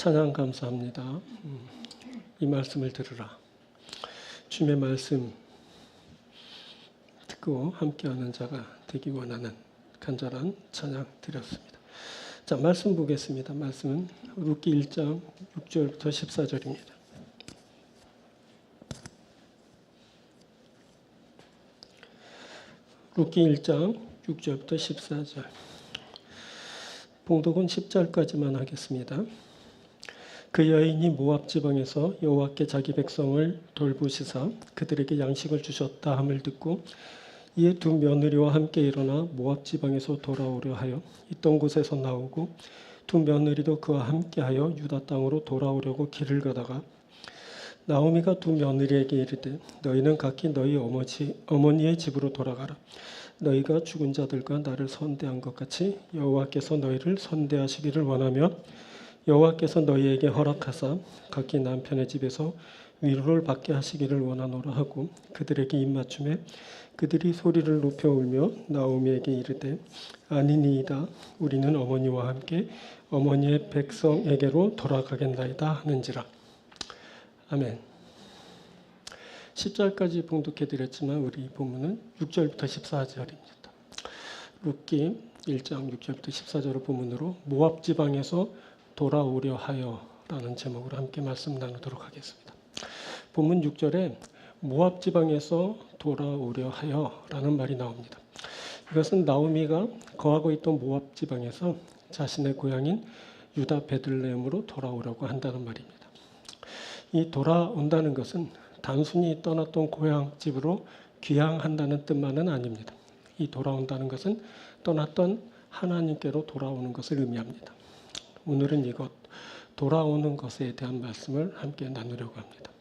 찬양 감사합니다. 이 말씀을 들으라. 주님의 말씀 듣고 함께하는 자가 되기 원하는 간절한 찬양 드렸습니다. 자, 말씀 보겠습니다. 말씀은 룻기 1장 6절부터 14절입니다. 룻기 1장 6절부터 14절. 봉독은 10절까지만 하겠습니다. 그 여인이 모압 지방에서 여호와께 자기 백성을 돌보시사 그들에게 양식을 주셨다 함을 듣고 이에 두 며느리와 함께 일어나 모압 지방에서 돌아오려 하여 있던 곳에서 나오고 두 며느리도 그와 함께하여 유다 땅으로 돌아오려고 길을 가다가 나오미가 두 며느리에게 이르되 너희는 각기 너희 어머니의 집으로 돌아가라. 너희가 죽은 자들과 나를 선대한 것 같이 여호와께서 너희를 선대하시기를 원하며 여호와께서 너희에게 허락하사 각기 남편의 집에서 위로를 받게 하시기를 원하노라 하고 그들에게 입맞춤에 그들이 소리를 높여 울며 나오미에게 이르되 아니니이다 우리는 어머니와 함께 어머니의 백성에게로 돌아가겠나이다 하는지라. 아멘. 10절까지 봉독해 드렸지만 우리 본문은 6절부터 14절입니다. 룻기 1장 6절부터 14절의 본문으로 모압 지방에서 돌아오려 하여라는 제목으로 함께 말씀 나누도록 하겠습니다. 본문 6절에 모압 지방에서 돌아오려 하여라는 말이 나옵니다. 이것은 나오미가 거하고 있던 모압 지방에서 자신의 고향인 유다 베들레헴으로 돌아오려고 한다는 말입니다. 이 돌아온다는 것은 단순히 떠났던 고향집으로 귀향한다는 뜻만은 아닙니다. 이 돌아온다는 것은 떠났던 하나님께로 돌아오는 것을 의미합니다. 오늘은 이것 돌아오는 것에 대한 말씀을 함께 나누려고 합니다.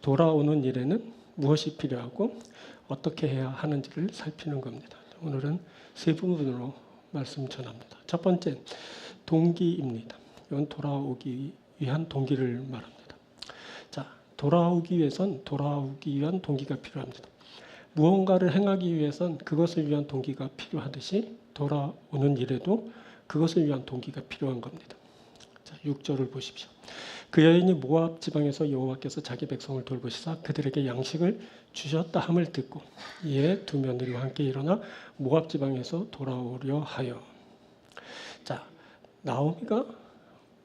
돌아오는 일에는 무엇이 필요하고 어떻게 해야 하는지를 살피는 겁니다. 오늘은 세 부분으로 말씀 전합니다. 첫 번째, 동기입니다. 이건 돌아오기 위한 동기를 말합니다. 자, 돌아오기 위한 동기가 필요합니다. 무언가를 행하기 위해선 그것을 위한 동기가 필요하듯이 돌아오는 일에도 그것을 위한 동기가 필요한 겁니다. 자, 6절을 보십시오. 그 여인이 모압 지방에서 여호와께서 자기 백성을 돌보시사 그들에게 양식을 주셨다 함을 듣고 이에 두 며느리와 함께 일어나 모압 지방에서 돌아오려 하여. 자, 나오미가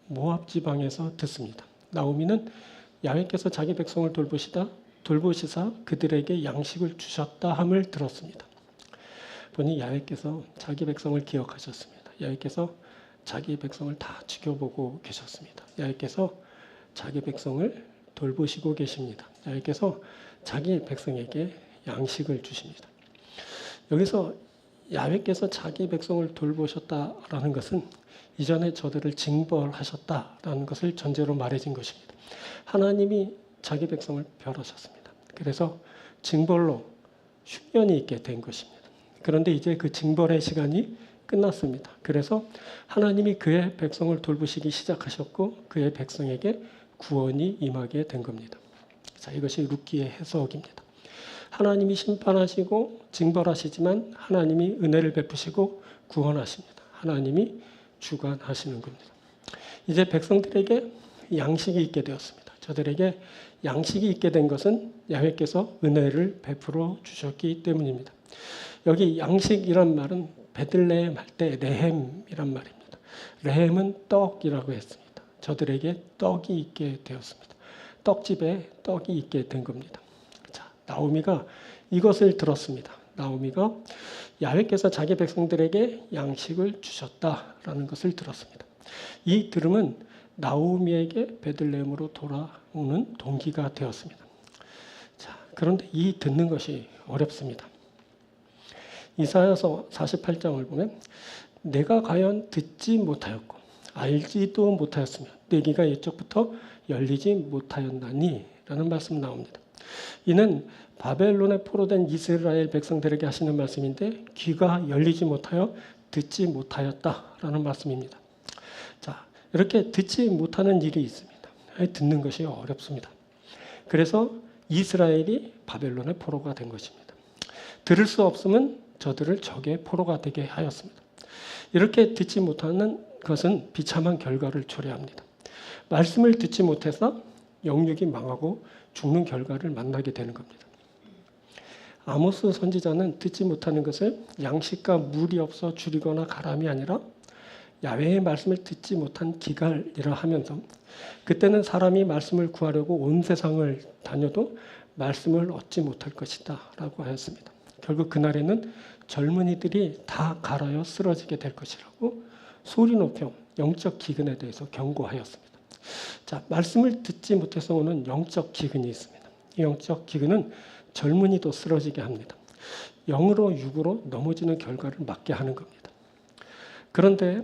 모압 지방에서 듣습니다. 나오미는 야훼께서 자기 백성을 돌보시사 그들에게 양식을 주셨다 함을 들었습니다. 보니 야훼께서 자기 백성을 기억하셨습니다. 야훼께서 자기 백성을 다 지켜보고 계셨습니다. 야훼께서 자기 백성을 돌보시고 계십니다. 야훼께서 자기 백성에게 양식을 주십니다. 여기서 야훼께서 자기 백성을 돌보셨다라는 것은 이전에 저들을 징벌하셨다라는 것을 전제로 말해진 것입니다. 하나님이 자기 백성을 멸하셨습니다. 그래서 징벌로 흉년이 있게 된 것입니다. 그런데 이제 그 징벌의 시간이 끝났습니다. 그래서 하나님이 그의 백성을 돌보시기 시작하셨고 그의 백성에게 구원이 임하게 된 겁니다. 자, 이것이 룻기의 해석입니다. 하나님이 심판하시고 징벌하시지만 하나님이 은혜를 베푸시고 구원하십니다. 하나님이 주관하시는 겁니다. 이제 백성들에게 양식이 있게 되었습니다. 저들에게 양식이 있게 된 것은 야훼께서 은혜를 베풀어 주셨기 때문입니다. 여기 양식이란 말은 베들레헴 할 때 레헴이란 말입니다. 레헴은 떡이라고 했습니다. 저들에게 떡이 있게 되었습니다. 떡집에 떡이 있게 된 겁니다. 자, 나오미가 이것을 들었습니다. 나오미가 야훼께서 자기 백성들에게 양식을 주셨다라는 것을 들었습니다. 이 들음은 나오미에게 베들레헴으로 돌아오는 동기가 되었습니다. 자, 그런데 이 듣는 것이 어렵습니다. 이사야서 48장을 보면 내가 과연 듣지 못하였고 알지도 못하였으며 내 귀가 이쪽부터 열리지 못하였나니 라는 말씀 나옵니다. 이는 바벨론에 포로된 이스라엘 백성들에게 하시는 말씀인데 귀가 열리지 못하여 듣지 못하였다라는 말씀입니다. 자, 이렇게 듣지 못하는 일이 있습니다. 듣는 것이 어렵습니다. 그래서 이스라엘이 바벨론의 포로가 된 것입니다. 들을 수 없으면 저들을 적의 포로가 되게 하였습니다. 이렇게 듣지 못하는 것은 비참한 결과를 초래합니다. 말씀을 듣지 못해서 영육이 망하고 죽는 결과를 만나게 되는 겁니다. 아모스 선지자는 듣지 못하는 것을 양식과 물이 없어 줄이거나 가람이 아니라 야훼의 말씀을 듣지 못한 기갈이라 하면서 그때는 사람이 말씀을 구하려고 온 세상을 다녀도 말씀을 얻지 못할 것이다 라고 하였습니다. 결국 그날에는 젊은이들이 다 갈아여 쓰러지게 될 것이라고 소리 높여 영적 기근에 대해서 경고하였습니다. 자, 말씀을 듣지 못해서 오는 영적 기근이 있습니다. 이 영적 기근은 젊은이도 쓰러지게 합니다. 영으로 육으로 넘어지는 결과를 맞게 하는 겁니다. 그런데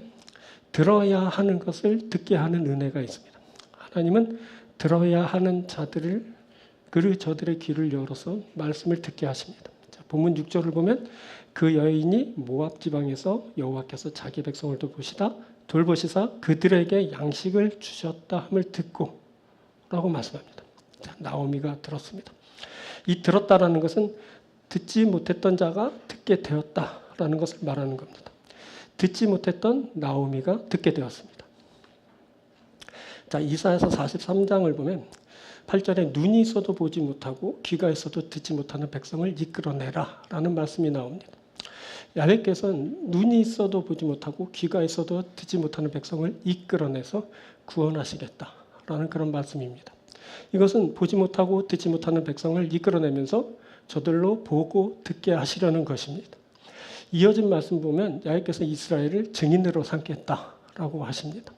들어야 하는 것을 듣게 하는 은혜가 있습니다. 하나님은 들어야 하는 자들을 저들의 귀를 열어서 말씀을 듣게 하십니다. 자, 본문 6절을 보면 그 여인이 모압 지방에서 여호와께서 자기 백성을 돌보시사 그들에게 양식을 주셨다 함을 듣고 라고 말씀합니다. 자, 나오미가 들었습니다. 이 들었다라는 것은 듣지 못했던 자가 듣게 되었다라는 것을 말하는 겁니다. 듣지 못했던 나오미가 듣게 되었습니다. 자, 이사야서 43장을 보면 8절에 눈이 있어도 보지 못하고 귀가 있어도 듣지 못하는 백성을 이끌어내라 라는 말씀이 나옵니다. 야훼께서는 눈이 있어도 보지 못하고 귀가 있어도 듣지 못하는 백성을 이끌어내서 구원하시겠다라는 그런 말씀입니다. 이것은 보지 못하고 듣지 못하는 백성을 이끌어내면서 저들로 보고 듣게 하시려는 것입니다. 이어진 말씀 보면 야훼께서 이스라엘을 증인으로 삼겠다라고 하십니다.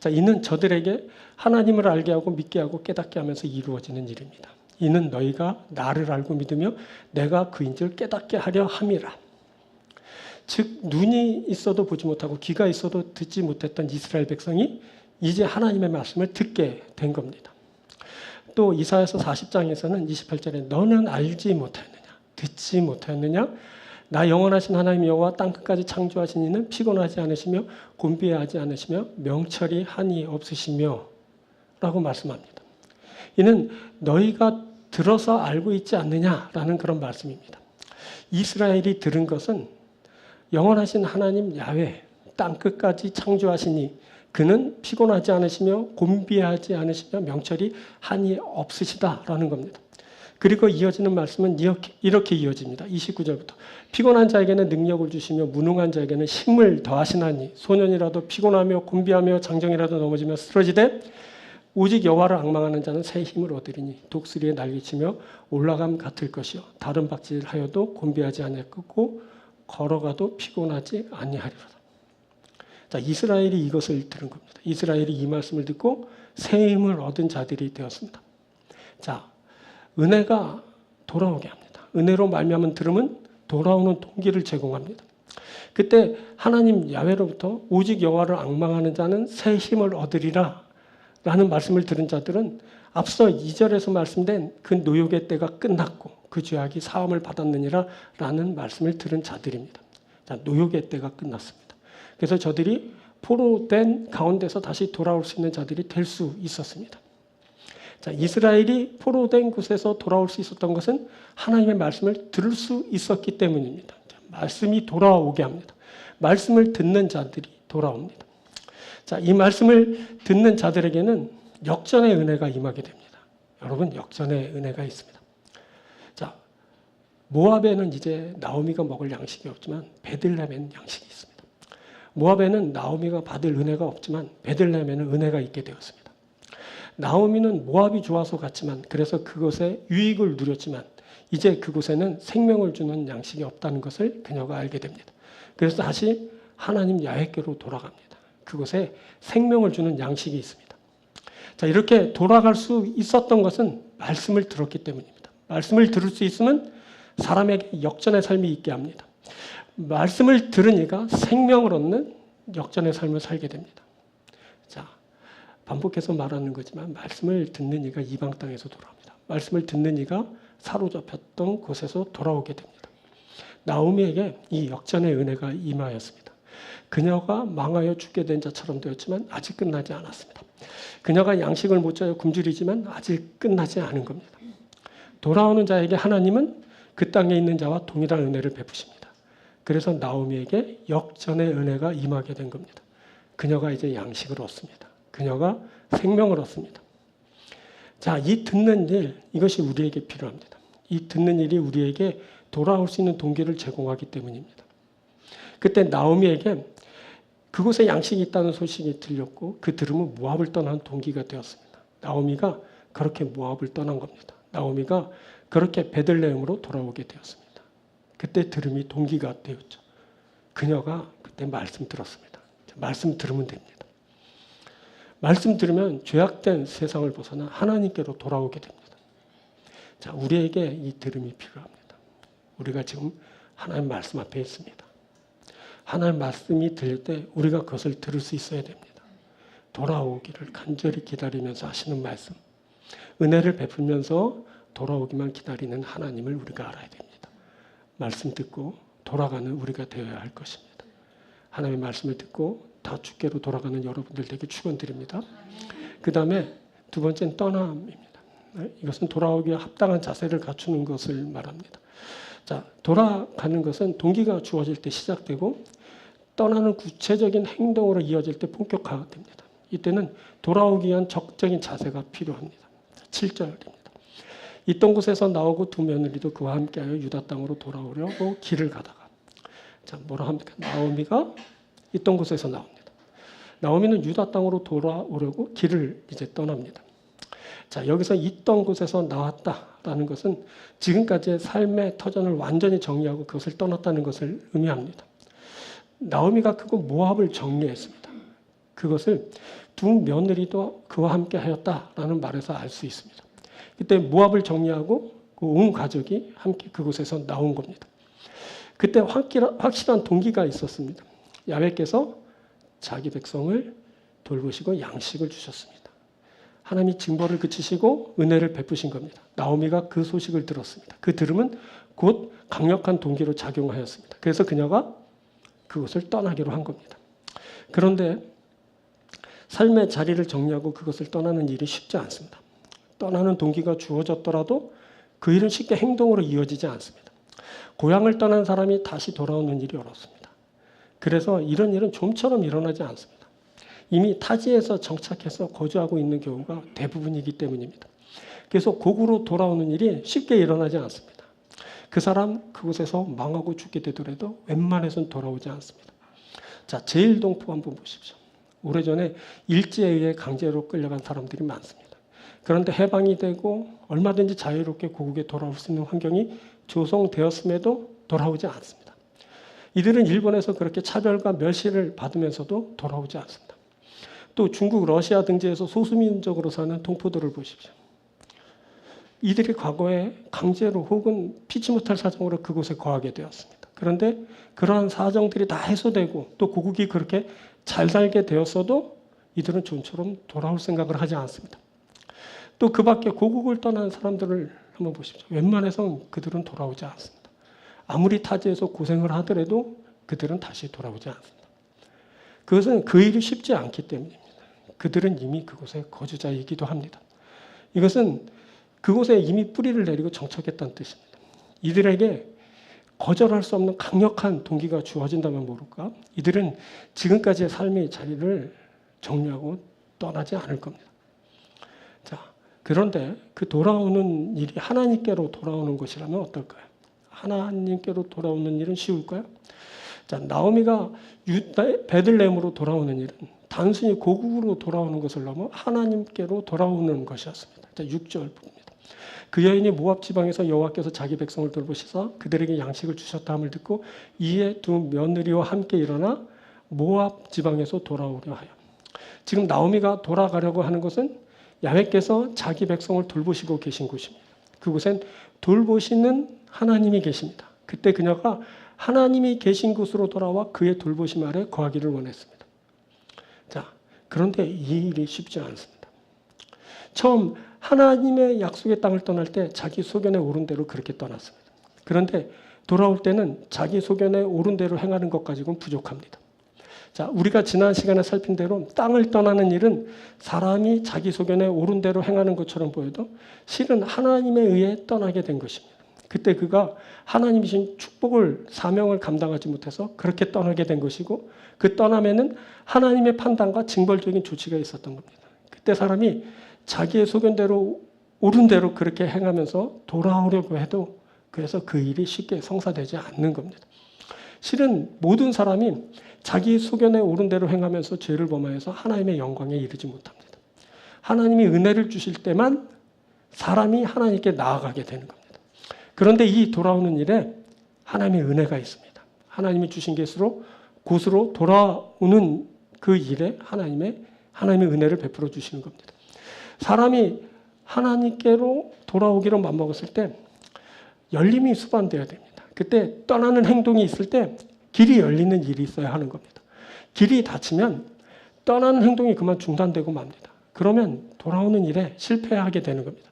자, 이는 저들에게 하나님을 알게 하고 믿게 하고 깨닫게 하면서 이루어지는 일입니다. 이는 너희가 나를 알고 믿으며 내가 그인 줄 깨닫게 하려 함이라. 즉 눈이 있어도 보지 못하고 귀가 있어도 듣지 못했던 이스라엘 백성이 이제 하나님의 말씀을 듣게 된 겁니다. 또 이사야서 40장에서는 28절에 너는 알지 못하였느냐 듣지 못하였느냐 나 영원하신 하나님 여호와 땅끝까지 창조하신 이는 피곤하지 않으시며 곤비하지 않으시며 명철이 한이 없으시며 라고 말씀합니다. 이는 너희가 들어서 알고 있지 않느냐라는 그런 말씀입니다. 이스라엘이 들은 것은 영원하신 하나님 야훼 땅끝까지 창조하시니 그는 피곤하지 않으시며 곤비하지 않으시며 명철이 한이 없으시다라는 겁니다. 그리고 이어지는 말씀은 이렇게 이어집니다. 29절부터 피곤한 자에게는 능력을 주시며 무능한 자에게는 힘을 더하시나니 소년이라도 피곤하며 곤비하며 장정이라도 넘어지며 쓰러지되 오직 여호와를 앙망하는 자는 새 힘을 얻으리니 독수리에 날개치며 올라감 같을 것이요 다른 박질하여도 곤비하지 아니하겠고 걸어가도 피곤하지 아니하리로다. 자, 이스라엘이 이것을 들은 겁니다. 이스라엘이 이 말씀을 듣고 새 힘을 얻은 자들이 되었습니다. 자, 은혜가 돌아오게 합니다. 은혜로 말미암은 들음은 돌아오는 동기를 제공합니다. 그때 하나님 야훼로부터 오직 여호와를 앙망하는 자는 새 힘을 얻으리라 라는 말씀을 들은 자들은 앞서 2절에서 말씀된 그 노역의 때가 끝났고 그 죄악이 사함을 받았느니라 라는 말씀을 들은 자들입니다. 자, 노역의 때가 끝났습니다. 그래서 저들이 포로된 가운데서 다시 돌아올 수 있는 자들이 될 수 있었습니다. 자, 이스라엘이 포로된 곳에서 돌아올 수 있었던 것은 하나님의 말씀을 들을 수 있었기 때문입니다. 자, 말씀이 돌아오게 합니다. 말씀을 듣는 자들이 돌아옵니다. 자, 이 말씀을 듣는 자들에게는 역전의 은혜가 임하게 됩니다. 여러분, 역전의 은혜가 있습니다. 자, 모압에는 이제 나오미가 먹을 양식이 없지만 베들레헴에는 양식이 있습니다. 모압에는 나오미가 받을 은혜가 없지만 베들레헴에는 은혜가 있게 되었습니다. 나오미는 모압이 좋아서 갔지만 그래서 그곳에 유익을 누렸지만 이제 그곳에는 생명을 주는 양식이 없다는 것을 그녀가 알게 됩니다. 그래서 다시 하나님 야훼께로 돌아갑니다. 그곳에 생명을 주는 양식이 있습니다. 자, 이렇게 돌아갈 수 있었던 것은 말씀을 들었기 때문입니다. 말씀을 들을 수 있으면 사람에게 역전의 삶이 있게 합니다. 말씀을 들으니까 생명을 얻는 역전의 삶을 살게 됩니다. 자, 반복해서 말하는 거지만 말씀을 듣는 이가 이방 땅에서 돌아옵니다. 말씀을 듣는 이가 사로잡혔던 곳에서 돌아오게 됩니다. 나오미에게 이 역전의 은혜가 임하였습니다. 그녀가 망하여 죽게 된 자처럼 되었지만 아직 끝나지 않았습니다. 그녀가 양식을 못 져요 굶주리지만 아직 끝나지 않은 겁니다. 돌아오는 자에게 하나님은 그 땅에 있는 자와 동일한 은혜를 베푸십니다. 그래서 나오미에게 역전의 은혜가 임하게 된 겁니다. 그녀가 이제 양식을 얻습니다. 그녀가 생명을 얻습니다. 자, 이 듣는 일, 이것이 우리에게 필요합니다. 이 듣는 일이 우리에게 돌아올 수 있는 동기를 제공하기 때문입니다. 그때 나오미에게 그곳에 양식이 있다는 소식이 들렸고 그 들음은 모압을 떠나는 동기가 되었습니다. 나오미가 그렇게 모압을 떠난 겁니다. 나오미가 그렇게 베들레헴으로 돌아오게 되었습니다. 그때 들음이 동기가 되었죠. 그녀가 그때 말씀 들었습니다. 말씀 들으면 됩니다. 말씀 들으면 죄악된 세상을 벗어나 하나님께로 돌아오게 됩니다. 자, 우리에게 이 들음이 필요합니다. 우리가 지금 하나님 말씀 앞에 있습니다. 하나님 말씀이 들릴 때 우리가 그것을 들을 수 있어야 됩니다. 돌아오기를 간절히 기다리면서 하시는 말씀. 은혜를 베풀면서 돌아오기만 기다리는 하나님을 우리가 알아야 됩니다. 말씀 듣고 돌아가는 우리가 되어야 할 것입니다. 하나님의 말씀을 듣고 다 주께로 돌아가는 여러분들 되게 축원드립니다. 그 다음에 두 번째는 떠남입니다. 이것은 돌아오기에 합당한 자세를 갖추는 것을 말합니다. 자, 돌아가는 것은 동기가 주어질 때 시작되고 떠나는 구체적인 행동으로 이어질 때 본격화됩니다. 이때는 돌아오기 위한 적극적인 자세가 필요합니다. 7절입니다. 있던 곳에서 나오고 두 며느리도 그와 함께하여 유다 땅으로 돌아오려고 길을 가다가, 자, 뭐라 합니까? 나오미가 있던 곳에서 나옵니다. 나오미는 유다 땅으로 돌아오려고 길을 이제 떠납니다. 자, 여기서 있던 곳에서 나왔다라는 것은 지금까지의 삶의 터전을 완전히 정리하고 그것을 떠났다는 것을 의미합니다. 나오미가 그곳 모압을 정리했습니다. 그것을 두 며느리도 그와 함께 하였다라는 말에서 알 수 있습니다. 그때 모압을 정리하고 그 온 가족이 함께 그곳에서 나온 겁니다. 그때 확실한 동기가 있었습니다. 야훼께서 자기 백성을 돌보시고 양식을 주셨습니다. 하나님이 징벌을 그치시고 은혜를 베푸신 겁니다. 나오미가 그 소식을 들었습니다. 그 들음은 곧 강력한 동기로 작용하였습니다. 그래서 그녀가 그것을 떠나기로 한 겁니다. 그런데 삶의 자리를 정리하고 그것을 떠나는 일이 쉽지 않습니다. 떠나는 동기가 주어졌더라도 그 일은 쉽게 행동으로 이어지지 않습니다. 고향을 떠난 사람이 다시 돌아오는 일이 어렵습니다. 그래서 이런 일은 좀처럼 일어나지 않습니다. 이미 타지에서 정착해서 거주하고 있는 경우가 대부분이기 때문입니다. 그래서 고국으로 돌아오는 일이 쉽게 일어나지 않습니다. 그 사람 그곳에서 망하고 죽게 되더라도 웬만해서는 돌아오지 않습니다. 자, 제일동포 한번 보십시오. 오래전에 일제에 의해 강제로 끌려간 사람들이 많습니다. 그런데 해방이 되고 얼마든지 자유롭게 고국에 돌아올 수 있는 환경이 조성되었음에도 돌아오지 않습니다. 이들은 일본에서 그렇게 차별과 멸시를 받으면서도 돌아오지 않습니다. 또 중국, 러시아 등지에서 소수민족으로 사는 동포들을 보십시오. 이들이 과거에 강제로 혹은 피치 못할 사정으로 그곳에 거하게 되었습니다. 그런데 그러한 사정들이 다 해소되고 또 고국이 그렇게 잘 살게 되었어도 이들은 좀처럼 돌아올 생각을 하지 않습니다. 또 그 밖에 고국을 떠난 사람들을 한번 보십시오. 웬만해선 그들은 돌아오지 않습니다. 아무리 타지에서 고생을 하더라도 그들은 다시 돌아오지 않습니다. 그것은 그 일이 쉽지 않기 때문입니다. 그들은 이미 그곳의 거주자이기도 합니다. 이것은 그곳에 이미 뿌리를 내리고 정착했다는 뜻입니다. 이들에게 거절할 수 없는 강력한 동기가 주어진다면 모를까? 이들은 지금까지의 삶의 자리를 정리하고 떠나지 않을 겁니다. 자, 그런데 그 돌아오는 일이 하나님께로 돌아오는 것이라면 어떨까요? 하나님께로 돌아오는 일은 쉬울까요? 자, 나오미가 베들레헴으로 돌아오는 일은 단순히 고국으로 돌아오는 것을 넘어 하나님께로 돌아오는 것이었습니다. 자, 6절 봅니다. 그 여인이 모압 지방에서 여호와께서 자기 백성을 돌보시사 그들에게 양식을 주셨다함을 듣고 이에 두 며느리와 함께 일어나 모압 지방에서 돌아오려 하여. 지금 나오미가 돌아가려고 하는 것은 야훼께서 자기 백성을 돌보시고 계신 곳입니다. 그곳엔 돌보시는 하나님이 계십니다. 그때 그녀가 하나님이 계신 곳으로 돌아와 그의 돌보심 아래 거하기를 원했습니다. 자, 그런데 이 일이 쉽지 않습니다. 처음 하나님의 약속의 땅을 떠날 때 자기 소견에 오른 대로 그렇게 떠났습니다. 그런데 돌아올 때는 자기 소견에 오른 대로 행하는 것 가지고는 부족합니다. 자, 우리가 지난 시간에 살핀 대로 땅을 떠나는 일은 사람이 자기 소견에 오른 대로 행하는 것처럼 보여도 실은 하나님에 의해 떠나게 된 것입니다. 그때 그가 하나님이 주신 축복을 사명을 감당하지 못해서 그렇게 떠나게 된 것이고 그 떠남에는 하나님의 판단과 징벌적인 조치가 있었던 겁니다. 그때 사람이 자기의 소견대로 옳은 대로 그렇게 행하면서 돌아오려고 해도 그래서 그 일이 쉽게 성사되지 않는 겁니다. 실은 모든 사람이 자기 소견에 옳은 대로 행하면서 죄를 범하여서 하나님의 영광에 이르지 못합니다. 하나님이 은혜를 주실 때만 사람이 하나님께 나아가게 되는 겁니다. 그런데 이 돌아오는 일에 하나님의 은혜가 있습니다. 하나님이 주신 곳으로 돌아오는 그 일에 하나님의 은혜를 베풀어 주시는 겁니다. 사람이 하나님께로 돌아오기로 맘먹었을 때 열림이 수반되어야 됩니다. 그때 떠나는 행동이 있을 때 길이 열리는 일이 있어야 하는 겁니다. 길이 닫히면 떠나는 행동이 그만 중단되고 맙니다. 그러면 돌아오는 일에 실패하게 되는 겁니다.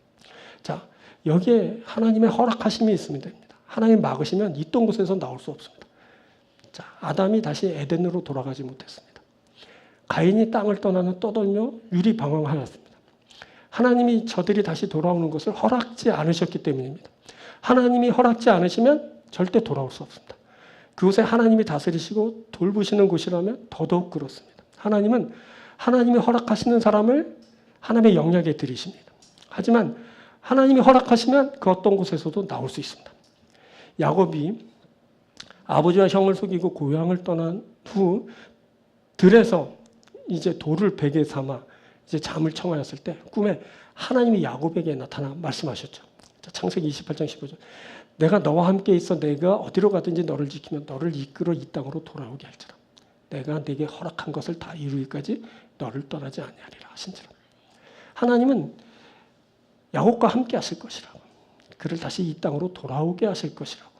자, 여기에 하나님의 허락하심이 있으면 됩니다. 하나님 막으시면 있던 곳에서 나올 수 없습니다. 자, 아담이 다시 에덴으로 돌아가지 못했습니다. 가인이 땅을 떠나는 떠돌며 유리방황하였습니다. 하나님이 저들이 다시 돌아오는 것을 허락지 않으셨기 때문입니다. 하나님이 허락지 않으시면 절대 돌아올 수 없습니다. 그곳에 하나님이 다스리시고 돌보시는 곳이라면 더더욱 그렇습니다. 하나님은 하나님이 허락하시는 사람을 하나님의 영역에 들이십니다. 하지만 하나님이 허락하시면 그 어떤 곳에서도 나올 수 있습니다. 야곱이 아버지와 형을 속이고 고향을 떠난 후 들에서 이제 돌을 베개 삼아 이제 잠을 청하였을 때 꿈에 하나님이 야곱에게 나타나 말씀하셨죠. 창세기 28장 15절. 내가 너와 함께 있어 내가 어디로 가든지 너를 지키며 너를 이끌어 이 땅으로 돌아오게 할지라. 내가 네게 허락한 것을 다 이루기까지 너를 떠나지 아니하리라 하신지라. 하나님은 야곱과 함께 하실 것이라고. 그를 다시 이 땅으로 돌아오게 하실 것이라고.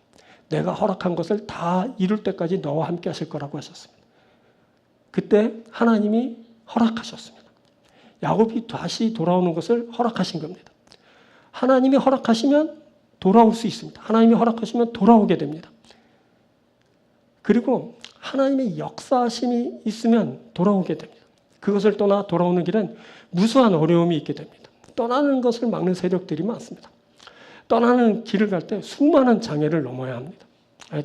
내가 허락한 것을 다 이룰 때까지 너와 함께 하실 거라고 하셨습니다. 그때 하나님이 허락하셨습니다. 야곱이 다시 돌아오는 것을 허락하신 겁니다. 하나님이 허락하시면 돌아올 수 있습니다. 하나님이 허락하시면 돌아오게 됩니다. 그리고 하나님의 역사하심이 있으면 돌아오게 됩니다. 그것을 떠나 돌아오는 길은 무수한 어려움이 있게 됩니다. 떠나는 것을 막는 세력들이 많습니다. 떠나는 길을 갈 때 수많은 장애를 넘어야 합니다.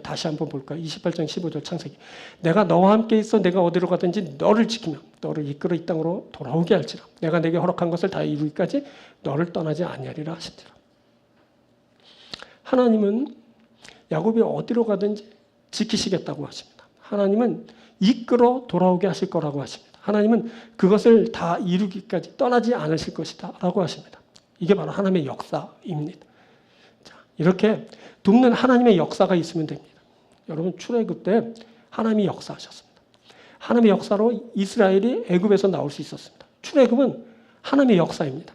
다시 한번 볼까요? 28장 15절 창세기. 내가 너와 함께 있어 내가 어디로 가든지 너를 지키며 너를 이끌어 이 땅으로 돌아오게 할지라. 내가 내게 허락한 것을 다 이루기까지 너를 떠나지 아니하리라 하시더라. 하나님은 야곱이 어디로 가든지 지키시겠다고 하십니다. 하나님은 이끌어 돌아오게 하실 거라고 하십니다. 하나님은 그것을 다 이루기까지 떠나지 않으실 것이다 라고 하십니다. 이게 바로 하나님의 역사입니다. 자, 이렇게 돕는 하나님의 역사가 있으면 됩니다. 여러분 출애굽 때 하나님이 역사하셨습니다. 하나님의 역사로 이스라엘이 애굽에서 나올 수 있었습니다. 출애굽은 하나님의 역사입니다.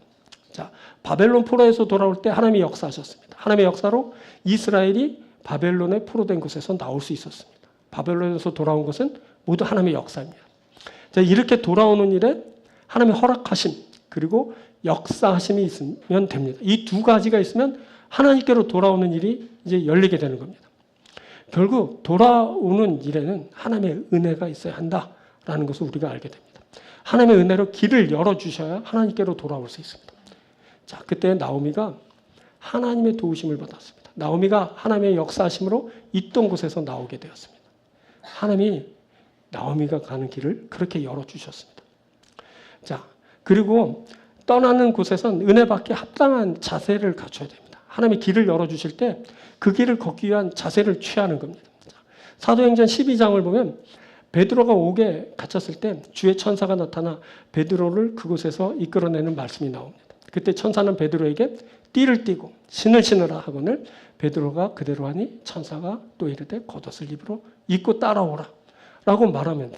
자, 바벨론 포로에서 돌아올 때 하나님이 역사하셨습니다. 하나님의 역사로 이스라엘이 바벨론에 포로된 곳에서 나올 수 있었습니다. 바벨론에서 돌아온 것은 모두 하나님의 역사입니다. 자, 이렇게 돌아오는 일에 하나님의 허락하심 그리고 역사하심이 있으면 됩니다. 이 두 가지가 있으면 하나님께로 돌아오는 일이 이제 열리게 되는 겁니다. 결국 돌아오는 일에는 하나님의 은혜가 있어야 한다라는 것을 우리가 알게 됩니다. 하나님의 은혜로 길을 열어주셔야 하나님께로 돌아올 수 있습니다. 자, 그때 나오미가 하나님의 도우심을 받았습니다. 나오미가 하나님의 역사하심으로 있던 곳에서 나오게 되었습니다. 하나님이 나오미가 가는 길을 그렇게 열어주셨습니다. 자, 그리고 떠나는 곳에선 은혜 받기 합당한 자세를 갖춰야 됩니다. 하나님이 길을 열어주실 때 그 길을 걷기 위한 자세를 취하는 겁니다. 사도행전 12장을 보면 베드로가 옥에 갇혔을 때 주의 천사가 나타나 베드로를 그곳에서 이끌어내는 말씀이 나옵니다. 그때 천사는 베드로에게 띠를 띠고 신을 신으라 하거늘 베드로가 그대로 하니 천사가 또 이르되 겉옷을 입고 따라오라 라고 말하면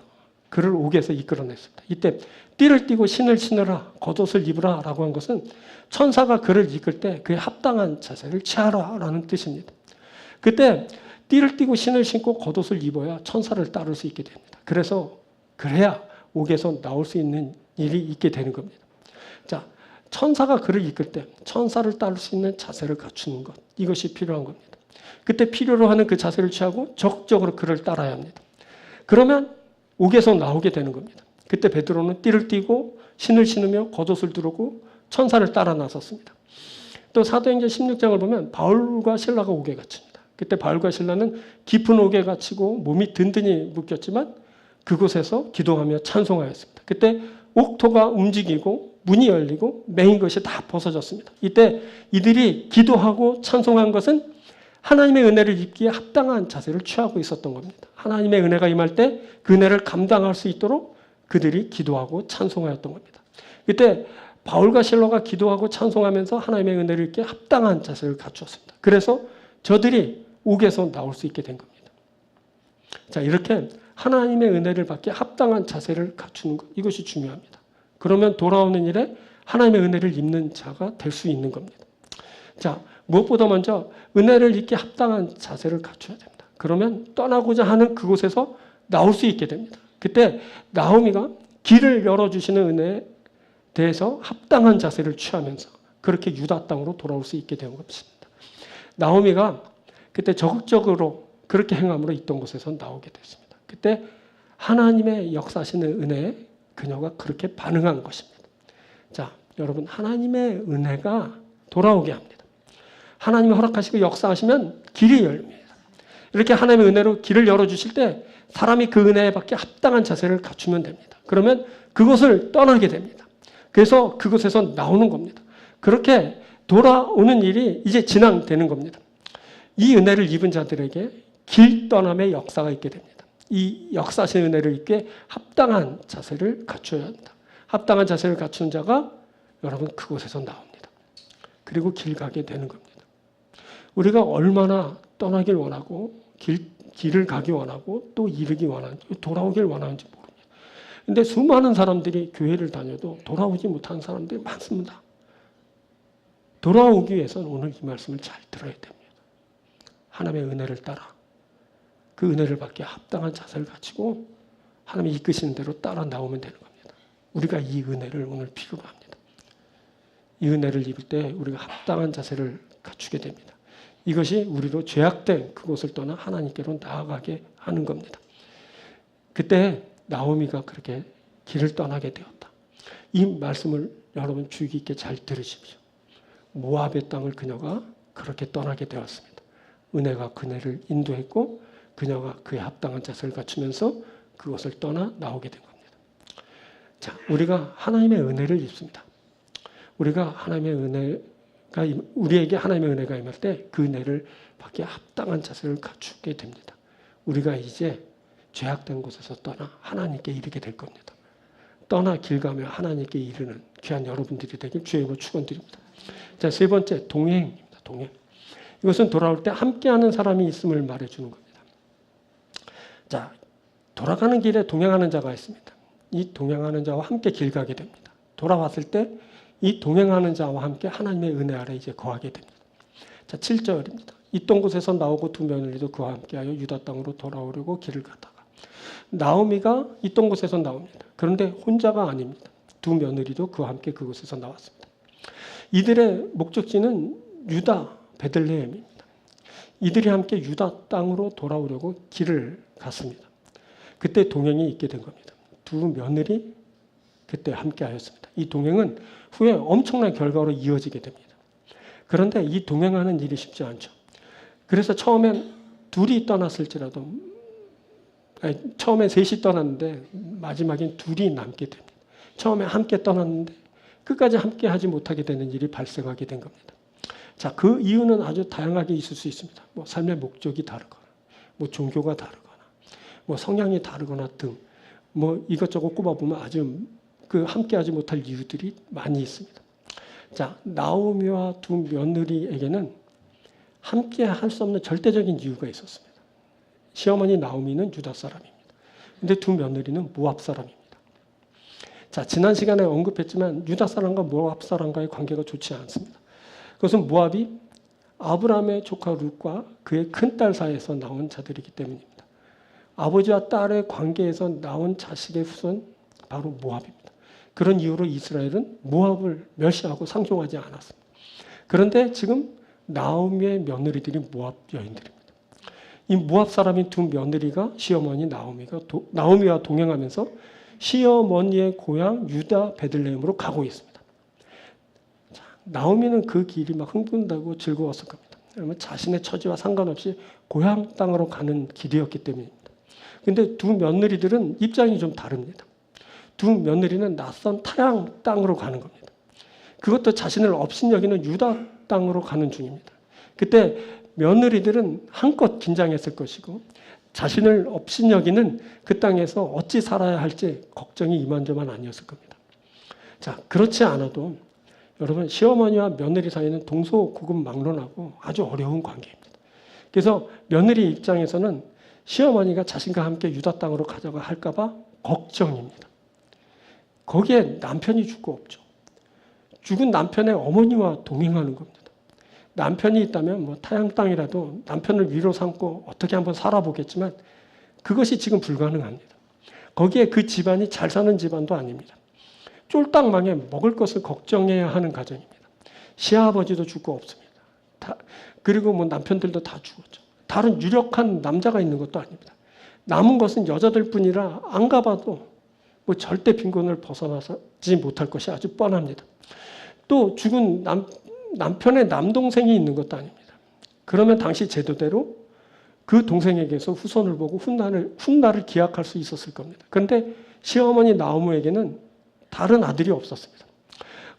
그를 옥에서 이끌어냈습니다. 이때 띠를 띠고 신을 신으라 겉옷을 입으라 라고 한 것은 천사가 그를 이끌 때 그에 합당한 자세를 취하라 라는 뜻입니다. 그때 띠를 띠고 신을 신고 겉옷을 입어야 천사를 따를 수 있게 됩니다. 그래야 옥에서 나올 수 있는 일이 있게 되는 겁니다. 자, 천사가 그를 이끌 때 천사를 따를 수 있는 자세를 갖추는 것, 이것이 필요한 겁니다. 그때 필요로 하는 그 자세를 취하고 적극적으로 그를 따라야 합니다. 그러면 옥에서 나오게 되는 겁니다. 그때 베드로는 띠를 띠고 신을 신으며 겉옷을 두르고 천사를 따라 나섰습니다. 또 사도행전 16장을 보면 바울과 실라가 옥에 갇힙니다. 그때 바울과 실라는 깊은 옥에 갇히고 몸이 든든히 묶였지만 그곳에서 기도하며 찬송하였습니다. 그때 옥토가 움직이고 문이 열리고 매인 것이 다 벗어졌습니다. 이때 이들이 기도하고 찬송한 것은 하나님의 은혜를 입기에 합당한 자세를 취하고 있었던 겁니다. 하나님의 은혜가 임할 때 그 은혜를 감당할 수 있도록 그들이 기도하고 찬송하였던 겁니다. 그때 바울과 실로가 기도하고 찬송하면서 하나님의 은혜를 입기에 합당한 자세를 갖추었습니다. 그래서 저들이 옥에서 나올 수 있게 된 겁니다. 자, 이렇게 하나님의 은혜를 받기에 합당한 자세를 갖추는 것, 이것이 중요합니다. 그러면 돌아오는 일에 하나님의 은혜를 입는 자가 될 수 있는 겁니다. 자, 무엇보다 먼저 은혜를 입기에 합당한 자세를 갖춰야 됩니다. 그러면 떠나고자 하는 그곳에서 나올 수 있게 됩니다. 그때 나오미가 길을 열어주시는 은혜에 대해서 합당한 자세를 취하면서 그렇게 유다 땅으로 돌아올 수 있게 된 것입니다. 나오미가 그때 적극적으로 그렇게 행함으로 있던 곳에서 나오게 됐습니다. 그때 하나님의 역사하시는 은혜에 그녀가 그렇게 반응한 것입니다. 자, 여러분, 하나님의 은혜가 돌아오게 합니다. 하나님이 허락하시고 역사하시면 길이 열립니다. 이렇게 하나님의 은혜로 길을 열어주실 때 사람이 그 은혜에 받게 합당한 자세를 갖추면 됩니다. 그러면 그것을 떠나게 됩니다. 그래서 그곳에서 나오는 겁니다. 그렇게 돌아오는 일이 이제 진행되는 겁니다. 이 은혜를 입은 자들에게 길 떠남의 역사가 있게 됩니다. 이 역사하신 은혜를 입게 합당한 자세를 갖춰야 합니다. 합당한 자세를 갖춘 자가 여러분 그곳에서 나옵니다. 그리고 길 가게 되는 겁니다. 우리가 얼마나 떠나길 원하고 길을 가기 원하고 또 이르기 원하는지 돌아오길 원하는지 모릅니다. 그런데 수많은 사람들이 교회를 다녀도 돌아오지 못하는 사람들이 많습니다. 돌아오기 위해서는 오늘 이 말씀을 잘 들어야 됩니다. 하나님의 은혜를 따라 그 은혜를 받기에 합당한 자세를 갖추고 하나님이 이끄시는 대로 따라 나오면 되는 겁니다. 우리가 이 은혜를 오늘 필요로 합니다. 이 은혜를 입을 때 우리가 합당한 자세를 갖추게 됩니다. 이것이 우리로 죄악된 그곳을 떠나 하나님께로 나아가게 하는 겁니다. 그때 나오미가 그렇게 길을 떠나게 되었다. 이 말씀을 여러분 주의 깊게 잘 들으십시오. 모압의 땅을 그녀가 그렇게 떠나게 되었습니다. 은혜가 그녀를 인도했고 그녀가 그에 합당한 자세를 갖추면서 그것을 떠나 나오게 된 겁니다. 자, 우리가 하나님의 은혜를 입습니다. 우리가 하나님의 은혜가 우리에게 하나님의 은혜가 임할 때 그 은혜를 받기에 합당한 자세를 갖추게 됩니다. 우리가 이제 죄악된 곳에서 떠나 하나님께 이르게 될 겁니다. 떠나 길 가며 하나님께 이르는 귀한 여러분들이 되길 주의 이름으로 축원드립니다. 자, 세 번째 동행입니다. 동행. 이것은 돌아올 때 함께하는 사람이 있음을 말해주는 겁니다. 자, 돌아가는 길에 동행하는 자가 있습니다. 이 동행하는 자와 함께 길 가게 됩니다. 돌아왔을 때 이 동행하는 자와 함께 하나님의 은혜 아래 이제 거하게 됩니다. 자, 7절입니다. 있던 곳에서 나오고 두 며느리도 그와 함께하여 유다 땅으로 돌아오려고 길을 가다가 나오미가 있던 곳에서 나옵니다. 그런데 혼자가 아닙니다. 두 며느리도 그와 함께 그곳에서 나왔습니다. 이들의 목적지는 유다 베들레헴입니다. 이들이 함께 유다 땅으로 돌아오려고 길을 갔습니다. 그때 동행이 있게 된 겁니다. 두 며느리 그때 함께 하였습니다. 이 동행은 후에 엄청난 결과로 이어지게 됩니다. 그런데 이 동행하는 일이 쉽지 않죠. 그래서 처음엔 둘이 떠났을지라도 처음에 셋이 떠났는데 마지막엔 둘이 남게 됩니다. 처음에 함께 떠났는데 끝까지 함께 하지 못하게 되는 일이 발생하게 된 겁니다. 자, 그 이유는 아주 다양하게 있을 수 있습니다. 뭐 삶의 목적이 다르거나, 뭐 종교가 다르거나, 뭐 성향이 다르거나 등, 뭐 이것저것 꼽아보면 아주 그 함께하지 못할 이유들이 많이 있습니다. 자, 나오미와 두 며느리에게는 함께할 수 없는 절대적인 이유가 있었습니다. 시어머니 나오미는 유다 사람입니다. 근데 두 며느리는 모압 사람입니다. 자, 지난 시간에 언급했지만 유다 사람과 모압 사람과의 관계가 좋지 않습니다. 그것은 모압이 아브라함의 조카 룻과 그의 큰딸 사이에서 나온 자들이기 때문입니다. 아버지와 딸의 관계에서 나온 자식의 후손 바로 모압입니다. 그런 이유로 이스라엘은 모압을 멸시하고 상종하지 않았습니다. 그런데 지금 나오미의 며느리들이 모압 여인들입니다. 이 모압 사람인 두 며느리가 시어머니 나오미와 동행하면서 시어머니의 고향 유다 베들레헴으로 가고 있습니다. 자, 나오미는 그 길이 막 흥분되고 즐거웠을 겁니다. 왜냐하면 자신의 처지와 상관없이 고향 땅으로 가는 길이었기 때문입니다. 근데 두 며느리들은 입장이 좀 다릅니다. 두 며느리는 낯선 타향 땅으로 가는 겁니다. 그것도 자신을 업신여기는 유다 땅으로 가는 중입니다. 그때 며느리들은 한껏 긴장했을 것이고 자신을 업신여기는 그 땅에서 어찌 살아야 할지 걱정이 이만저만 아니었을 겁니다. 자, 그렇지 않아도 여러분, 시어머니와 며느리 사이는 동서고금망론하고 아주 어려운 관계입니다. 그래서 며느리 입장에서는 시어머니가 자신과 함께 유다 땅으로 가자고 할까봐 걱정입니다. 거기에 남편이 죽고 없죠. 죽은 남편의 어머니와 동행하는 겁니다. 남편이 있다면 뭐 타향 땅이라도 남편을 위로 삼고 어떻게 한번 살아보겠지만 그것이 지금 불가능합니다. 거기에 그 집안이 잘 사는 집안도 아닙니다. 쫄딱 망해 먹을 것을 걱정해야 하는 가정입니다. 시아버지도 죽고 없습니다. 그리고 뭐 남편들도 다 죽었죠. 다른 유력한 남자가 있는 것도 아닙니다. 남은 것은 여자들 뿐이라 안 가봐도 뭐 절대 빈곤을 벗어나지 못할 것이 아주 뻔합니다. 또 죽은 남편의 남동생이 있는 것도 아닙니다. 그러면 당시 제도대로 그 동생에게서 후손을 보고 훗날을 기약할 수 있었을 겁니다. 그런데 시어머니 나오미에게는 다른 아들이 없었습니다.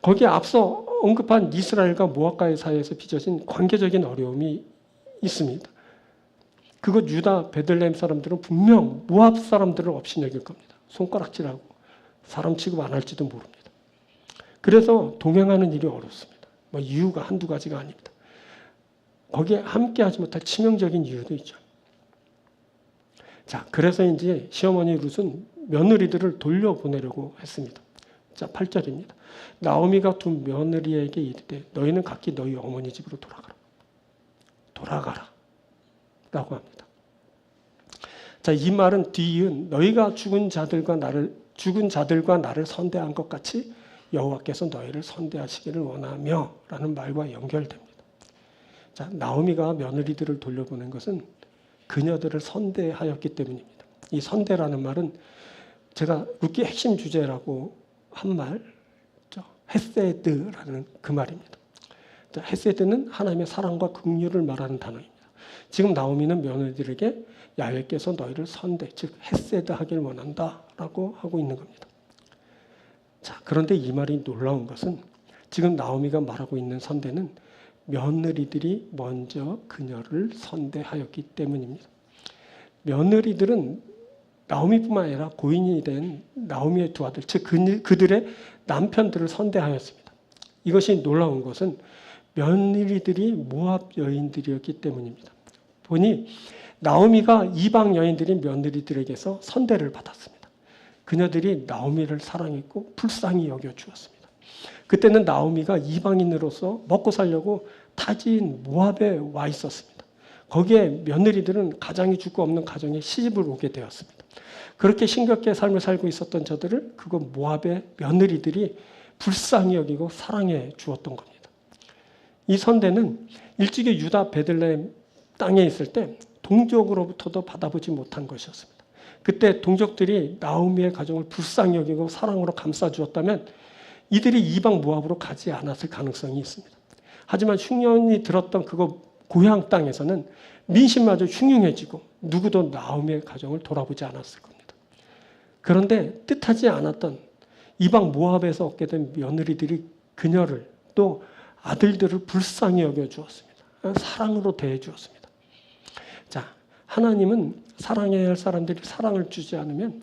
거기에 앞서 언급한 이스라엘과 모압과의 사이에서 빚어진 관계적인 어려움이 있습니다. 그것 유다 베들레헴 사람들은 분명 모압 사람들을 업신여길 겁니다. 손가락질하고 사람 취급 안 할지도 모릅니다. 그래서 동행하는 일이 어렵습니다. 뭐 이유가 한두 가지가 아닙니다. 거기에 함께하지 못할 치명적인 이유도 있죠. 자, 그래서인지 시어머니 룻은 며느리들을 돌려보내려고 했습니다. 자, 8절입니다. 나오미가 두 며느리에게 이르되 너희는 각기 너희 어머니 집으로 돌아가라. 돌아가라. 라고 합니다. 자, 이 말은 뒤이은 너희가 죽은 자들과 나를 선대한 것 같이 여호와께서 너희를 선대하시기를 원하며 라는 말과 연결됩니다. 자, 나오미가 며느리들을 돌려보낸 것은 그녀들을 선대하였기 때문입니다. 이 선대라는 말은 제가 룻기 핵심 주제라고 한 말, 헤세드라는 그 말입니다. 자, 헤세드는 하나님의 사랑과 긍휼을 말하는 단어입니다. 지금 나오미는 며느리들에게 야훼께서 너희를 선대, 즉 헤세드하길 원한다라고 하고 있는 겁니다. 자, 그런데 이 말이 놀라운 것은 지금 나오미가 말하고 있는 선대는 며느리들이 먼저 그녀를 선대하였기 때문입니다. 며느리들은 나오미뿐만 아니라 고인이 된 나오미의 두 아들, 즉 그들의 남편들을 선대하였습니다. 이것이 놀라운 것은 며느리들이 모압 여인들이었기 때문입니다. 보니 나오미가 이방 여인들인 며느리들에게서 선대를 받았습니다. 그녀들이 나오미를 사랑했고 불쌍히 여겨주었습니다. 그때는 나오미가 이방인으로서 먹고 살려고 타지인 모압에 와 있었습니다. 거기에 며느리들은 가장이 죽고 없는 가정에 시집을 오게 되었습니다. 그렇게 힘겹게 삶을 살고 있었던 저들을 그거 모압의 며느리들이 불쌍히 여기고 사랑해 주었던 겁니다. 이 선대는 일찍이 유다 베들레헴 땅에 있을 때 동족으로부터도 받아보지 못한 것이었습니다. 그때 동족들이 나오미의 가정을 불쌍히 여기고 사랑으로 감싸주었다면 이들이 이방 모압으로 가지 않았을 가능성이 있습니다. 하지만 흉년이 들었던 그거 고향 땅에서는 민심마저 흉흉해지고 누구도 나오미의 가정을 돌아보지 않았을 겁니다. 그런데 뜻하지 않았던 이방 모압에서 얻게 된 며느리들이 그녀를 또 아들들을 불쌍히 여겨주었습니다. 사랑으로 대해주었습니다. 자, 하나님은 사랑해야 할 사람들이 사랑을 주지 않으면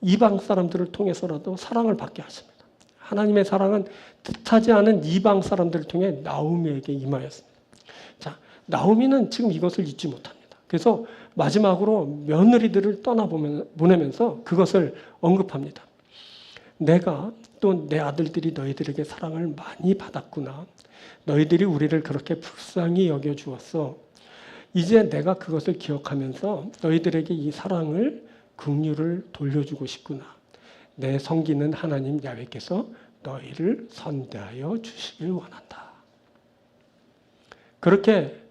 이방 사람들을 통해서라도 사랑을 받게 하십니다. 하나님의 사랑은 뜻하지 않은 이방 사람들을 통해 나오미에게 임하였습니다. 자, 나오미는 지금 이것을 잊지 못합니다. 그래서 마지막으로 며느리들을 떠나보내면서 그것을 언급합니다. 내가 또 내 아들들이 너희들에게 사랑을 많이 받았구나. 너희들이 우리를 그렇게 불쌍히 여겨주었어. 이제 내가 그것을 기억하면서 너희들에게 이 사랑을 긍휼을 돌려주고 싶구나. 내 섬기는 하나님 야훼께서 너희를 선대하여 주시길 원한다. 그렇게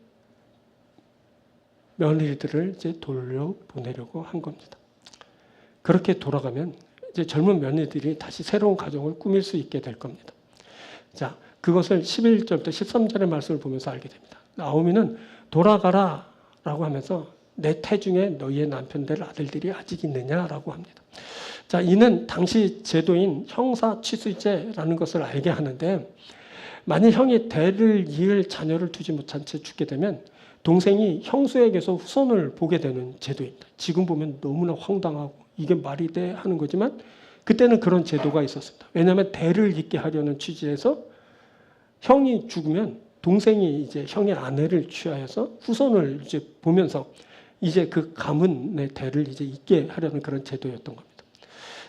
며느리들을 이제 돌려보내려고 한 겁니다. 그렇게 돌아가면 이제 젊은 며느리들이 다시 새로운 가정을 꾸밀 수 있게 될 겁니다. 자, 그것을 11절부터 13절의 말씀을 보면서 알게 됩니다. 나오미는 돌아가라 라고 하면서 내 태중에 너희의 남편 될 아들들이 아직 있느냐라고 합니다. 자, 이는 당시 제도인 형사 취수제라는 것을 알게 하는데, 만일 형이 대를 이을 자녀를 두지 못한 채 죽게 되면 동생이 형수에게서 후손을 보게 되는 제도입니다. 지금 보면 너무나 황당하고 이게 말이 돼 하는 거지만 그때는 그런 제도가 있었습니다. 왜냐하면 대를 잇게 하려는 취지에서 형이 죽으면 동생이 이제 형의 아내를 취하여서 후손을 이제 보면서 이제 그 가문의 대를 이제 잇게 하려는 그런 제도였던 겁니다.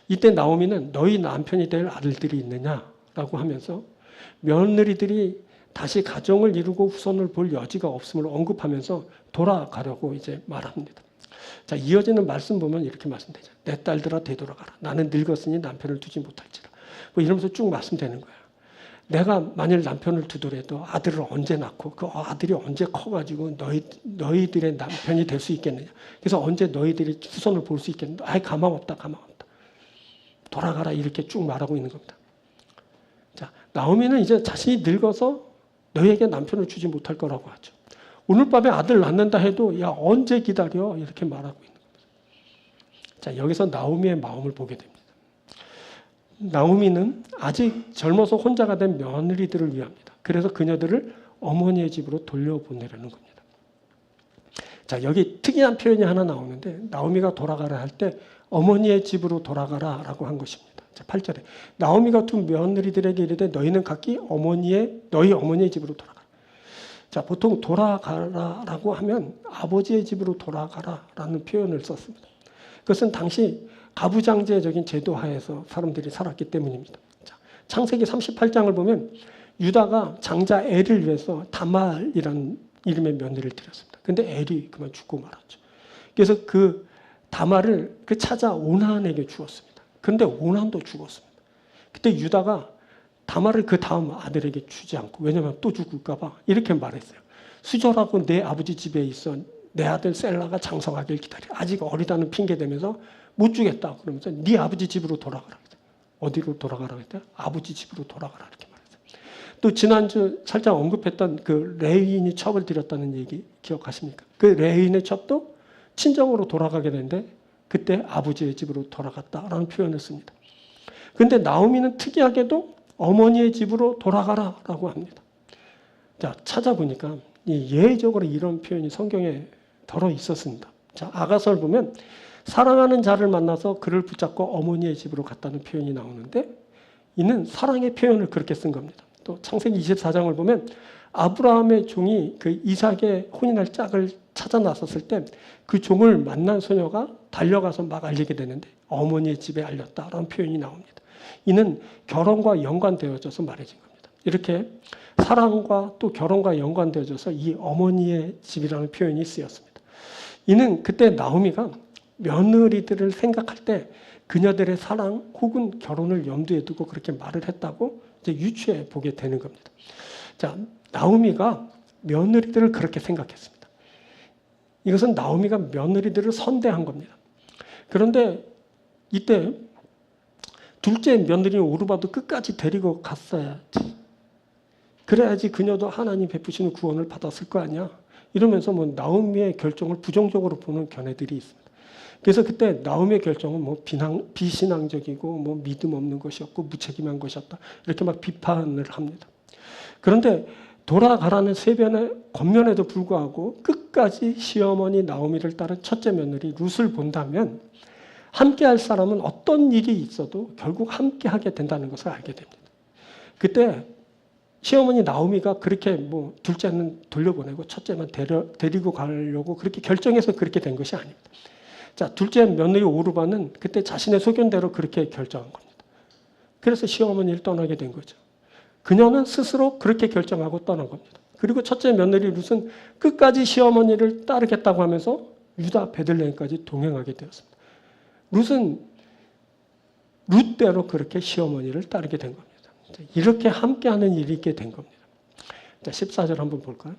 이때 나오미는 너희 남편이 될 아들들이 있느냐라고 하면서 며느리들이 다시 가정을 이루고 후손을 볼 여지가 없음을 언급하면서 돌아가려고 이제 말합니다. 자, 이어지는 말씀 보면 이렇게 말씀되죠. 내 딸들아 되돌아가라. 나는 늙었으니 남편을 두지 못할지라. 뭐 이러면서 쭉 말씀되는 거야. 내가 만일 남편을 두더라도 아들을 언제 낳고 그 아들이 언제 커가지고 너희들의 남편이 될 수 있겠느냐. 그래서 언제 너희들이 후손을 볼 수 있겠느냐. 아예 가망 없다. 돌아가라 이렇게 쭉 말하고 있는 겁니다. 자, 나오미는 이제 자신이 늙어서 너희에게 남편을 주지 못할 거라고 하죠. 오늘 밤에 아들 낳는다 해도 야 언제 기다려 이렇게 말하고 있는 겁니다. 자, 여기서 나오미의 마음을 보게 됩니다. 나오미는 아직 젊어서 혼자가 된 며느리들을 위합니다. 그래서 그녀들을 어머니의 집으로 돌려보내려는 겁니다. 자, 여기 특이한 표현이 하나 나오는데 나오미가 돌아가라 할 때 어머니의 집으로 돌아가라라고 한 것입니다. 자, 8절에 나오미가 두 며느리들에게 이르되 너희는 각기 너희 어머니의 집으로 돌아가라. 자, 보통 돌아가라라고 하면 아버지의 집으로 돌아가라라는 표현을 썼습니다. 그것은 당시 가부장제적인 제도 하에서 사람들이 살았기 때문입니다. 자, 창세기 38장을 보면 유다가 장자 엘을 위해서 다말이라는 이름의 며느리를 드렸습니다. 근데 엘이 그만 죽고 말았죠. 그래서 그 다말을 그 찾아 오난에게 주었습니다. 그런데 오난도 죽었습니다. 그때 유다가 다말을 그 다음 아들에게 주지 않고, 왜냐하면 또 죽을까 봐 이렇게 말했어요. 수절하고 내 아버지 집에 있어 내 아들 셀라가 장성하길 기다려. 아직 어리다는 핑계 대면서 못 주겠다. 그러면서 네 아버지 집으로 돌아가라. 어디로 돌아가라 했대? 아버지 집으로 돌아가라 이렇게 말했어요. 또 지난주 살짝 언급했던 그 레위인이 첩을 드렸다는 얘기 기억하십니까? 그 레위인의 첩도 친정으로 돌아가게 되는데 그때 아버지의 집으로 돌아갔다라는 표현을 씁니다. 그런데 나오미는 특이하게도 어머니의 집으로 돌아가라라고 합니다. 자, 찾아보니까 예외적으로 이런 표현이 성경에 덜어 있었습니다. 자, 아가서를 보면 사랑하는 자를 만나서 그를 붙잡고 어머니의 집으로 갔다는 표현이 나오는데 이는 사랑의 표현을 그렇게 쓴 겁니다. 또 창세기 24장을 보면 아브라함의 종이 그 이삭의 혼인할 짝을 찾아 나섰을 때 그 종을 만난 소녀가 달려가서 막 알리게 되는데 어머니의 집에 알렸다라는 표현이 나옵니다. 이는 결혼과 연관되어져서 말해진 겁니다. 이렇게 사랑과 또 결혼과 연관되어져서 이 어머니의 집이라는 표현이 쓰였습니다. 이는 그때 나오미가 며느리들을 생각할 때 그녀들의 사랑 혹은 결혼을 염두에 두고 그렇게 말을 했다고 이제 유추해 보게 되는 겁니다. 자, 나오미가 며느리들을 그렇게 생각했습니다. 이것은 나오미가 며느리들을 선대한 겁니다. 그런데 이때 둘째 며느리인 오르바도 끝까지 데리고 갔어야지. 그래야지 그녀도 하나님 베푸시는 구원을 받았을 거 아니야. 이러면서 뭐 나오미의 결정을 부정적으로 보는 견해들이 있습니다. 그래서 그때 나오미의 결정은 뭐 비신앙적이고 뭐 믿음 없는 것이었고 무책임한 것이었다. 이렇게 막 비판을 합니다. 그런데 돌아가라는 세변의 권면에도 불구하고 끝까지 시어머니 나오미를 따른 첫째 며느리 룻을 본다면 함께할 사람은 어떤 일이 있어도 결국 함께하게 된다는 것을 알게 됩니다. 그때 시어머니 나오미가 그렇게 뭐 둘째는 돌려보내고 첫째만 데리고 가려고 그렇게 결정해서 그렇게 된 것이 아닙니다. 자, 둘째 며느리 오르바는 그때 자신의 소견대로 그렇게 결정한 겁니다. 그래서 시어머니를 떠나게 된 거죠. 그녀는 스스로 그렇게 결정하고 떠난 겁니다. 그리고 첫째 며느리 룻은 끝까지 시어머니를 따르겠다고 하면서 유다 베들레헴까지 동행하게 되었습니다. 룻은 룻대로 그렇게 시어머니를 따르게 된 겁니다. 이렇게 함께하는 일이 있게 된 겁니다. 자, 14절 한번 볼까요?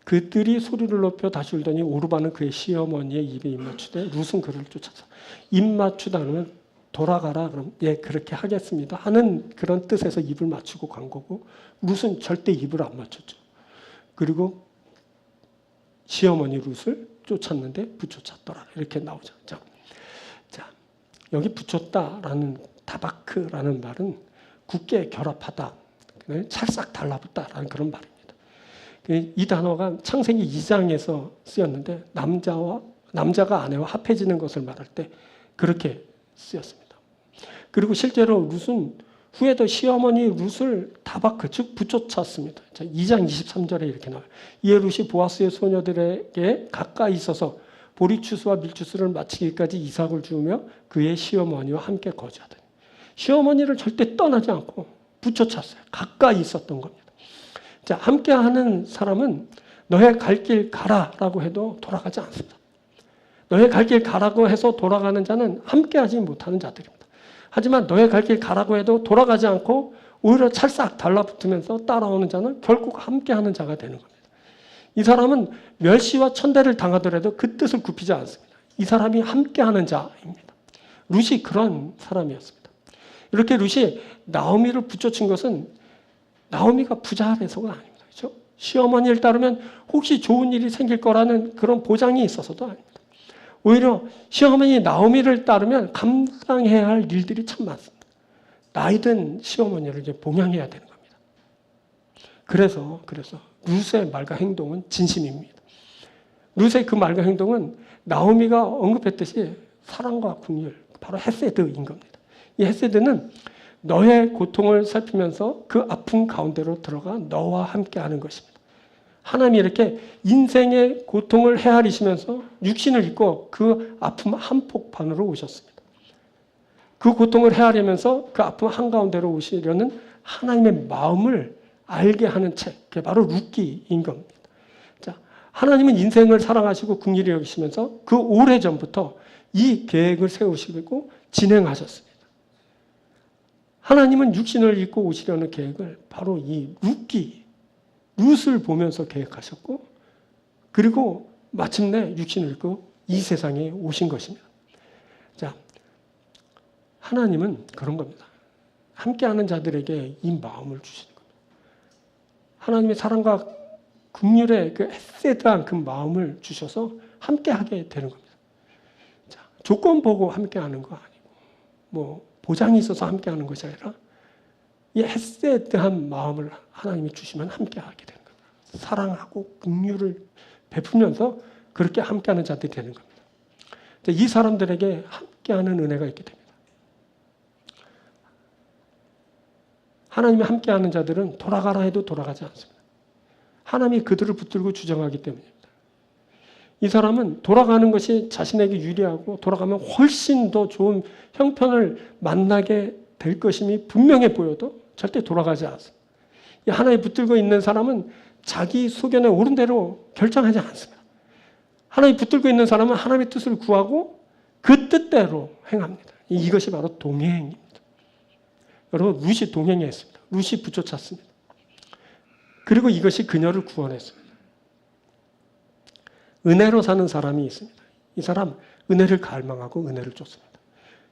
그들이 소리를 높여 다시 울더니 오르바는 그의 시어머니의 입에 입맞추되 룻은 그를 쫓아서 입맞추다 하면 돌아가라. 그럼 예, 그렇게 하겠습니다 하는 그런 뜻에서 입을 맞추고 간 거고, 룻은 절대 입을 안 맞췄죠. 그리고 시어머니 룻을 쫓았는데 부쫓았더라. 이렇게 나오죠. 자, 여기 부쫓다라는 다바크라는 말은 굳게 결합하다, 찰싹 달라붙다라는 그런 말입니다. 이 단어가 창세기 2장에서 쓰였는데 남자가 아내와 합해지는 것을 말할 때 그렇게 쓰였습니다. 그리고 실제로 룻은 후에도 시어머니 룻을 다바크, 즉 부쫓았습니다. 2장 23절에 이렇게 나와요. 이에 룻이 보아스의 소녀들에게 가까이 있어서 보리추수와 밀추수를 마치기까지 이삭을 주우며 그의 시어머니와 함께 거주하더니, 시어머니를 절대 떠나지 않고 부쫓았어요. 가까이 있었던 겁니다. 자, 함께하는 사람은 너의 갈 길 가라라고 해도 돌아가지 않습니다. 너의 갈 길 가라고 해서 돌아가는 자는 함께하지 못하는 자들입니다. 하지만 너의 갈 길 가라고 해도 돌아가지 않고 오히려 찰싹 달라붙으면서 따라오는 자는 결국 함께하는 자가 되는 겁니다. 이 사람은 멸시와 천대를 당하더라도 그 뜻을 굽히지 않습니다. 이 사람이 함께하는 자입니다. 룻이 그런 사람이었습니다. 이렇게 룻이 나오미를 부쫓은 것은 나오미가 부자라서가 아닙니다. 그렇죠? 시어머니를 따르면 혹시 좋은 일이 생길 거라는 그런 보장이 있어서도 아닙니다. 오히려 시어머니 나오미를 따르면 감당해야 할 일들이 참 많습니다. 나이든 시어머니를 이제 봉양해야 되는 겁니다. 그래서 룻의 말과 행동은 진심입니다. 룻의 그 말과 행동은 나오미가 언급했듯이 사랑과 긍휼, 바로 헤세드인 겁니다. 이 헤세드는 너의 고통을 살피면서 그 아픔 가운데로 들어가 너와 함께하는 것입니다. 하나님이 이렇게 인생의 고통을 헤아리시면서 육신을 입고 그 아픔 한복판으로 오셨습니다. 그 고통을 헤아리면서 그 아픔 한가운데로 오시려는 하나님의 마음을 알게 하는 책, 그게 바로 룻기인 겁니다. 자, 하나님은 인생을 사랑하시고 긍휼히 여기시면서 그 오래전부터 이 계획을 세우시고 진행하셨습니다. 하나님은 육신을 입고 오시려는 계획을 바로 이 룻을 보면서 계획하셨고, 그리고 마침내 육신을 입고 이 세상에 오신 것입니다. 자, 하나님은 그런 겁니다. 함께하는 자들에게 이 마음을 주시는 겁니다. 하나님의 사랑과 긍휼의 그 헤세드한 그 마음을 주셔서 함께하게 되는 겁니다. 자, 조건 보고 함께하는 거 아니고, 뭐 보장이 있어서 함께하는 것이 아니라 이 헤세드한 마음을 하나님이 주시면 함께하게 되는 겁니다. 사랑하고 긍휼을 베푸면서 그렇게 함께하는 자들이 되는 겁니다. 이 사람들에게 함께하는 은혜가 있게 됩니다. 하나님이 함께하는 자들은 돌아가라 해도 돌아가지 않습니다. 하나님이 그들을 붙들고 주정하기 때문입니다. 이 사람은 돌아가는 것이 자신에게 유리하고 돌아가면 훨씬 더 좋은 형편을 만나게 될 것임이 분명해 보여도 절대 돌아가지 않습니다. 이 하나님이 붙들고 있는 사람은 자기 소견에 옳은 대로 결정하지 않습니다. 하나님이 붙들고 있는 사람은 하나님의 뜻을 구하고 그 뜻대로 행합니다. 이것이 바로 동행입니다. 여러분, 룻이 동행했습니다. 룻이 부쫓았습니다. 그리고 이것이 그녀를 구원했습니다. 은혜로 사는 사람이 있습니다. 이 사람 은혜를 갈망하고 은혜를 쫓습니다.